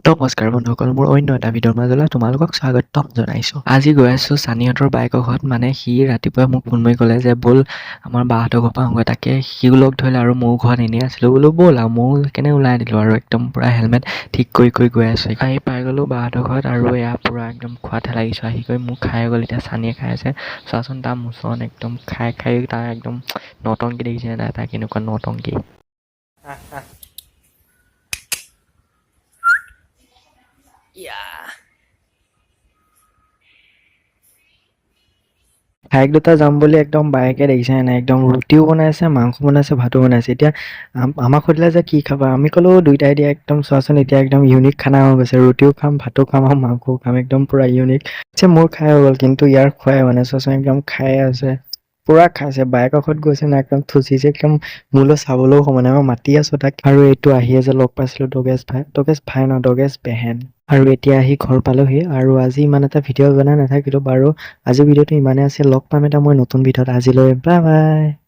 নমস্কাৰ বন্ধুসকল, মোৰ অন্য এটা ভিডিঅ'ৰ মাজলৈ তোমালোকক স্বাগতম জনাইছোঁ। আজি গৈ আছোঁ চানীহঁতৰ বাইকৰ ঘৰত। মানে সি ৰাতিপুৱাই মোক ফোন মাৰি ক'লে যে ব'ল আমাৰ বাহঁতৰ ঘৰৰ পৰা আহোঁগৈ। তাকে সিও লগ ধৰিলে আৰু ময়ো ঘৰত এনেই আছিলোঁ, বোলো ব'ল আৰু ময়ো সেইকাৰণে ওলাই দিলোঁ আৰু একদম পূৰা হেলমেট ঠিক কৰি গৈ আছোঁ। আহি পাই গ'লোঁ বাহঁতৰ ঘৰত আৰু এয়া পূৰা একদম খোৱাতে লাগিছোঁ। আহি গৈ মোক খাই গ'ল। এতিয়া চানীয়ে খাই আছে, চোৱাচোন তাৰ মোচন একদম খাই তাৰ একদম নটংকি দেখিছে নাই, তাৰ কেনেকুৱা নটংকি। ভাইক দুটা যাম বুলি একদম বাইকে দেখিছে নাই, একদম ৰুটিও বনাইছে, মাংস বনাইছে, ভাতো বনাইছে। এতিয়া আমাক সুধিলে যে কি খাবা, আমি ক'লো দুইটাই দিয়া। একদম চোৱাচোন এতিয়া একদম ইউনিক খানা হৈ গৈছে, ৰুটিও খাম, ভাতো খাম আৰু মাংসও খাম, একদম পূৰা ইউনিক। মোৰ খাই হৈ গ'ল, কিন্তু ইয়াৰ খোৱাই মানে চোৱাচোন একদম খাই আছে, পূৰা খাইছে। বাইকৰ ঘৰত গৈছে না, একদম থুচিছে, একদম মোলৈ চাবলৈও সময় নাই। মই মাতি আছো তাক। আৰু এইটো আহিয়ে যে লগ পাইছিলো দগেশ ভাই ন, দগেশ বেহেন। আৰু এতিয়া আহি ঘৰ পালোহি। আৰু আজি ইমান এটা ভিডিঅ' বনাই নাথাকিলো বাৰু। আজি ভিডিঅ'টো ইমানে আছে। লগ পাম এটা মই নতুন ভিডিঅ'ত। আজিলৈ বাই বাই।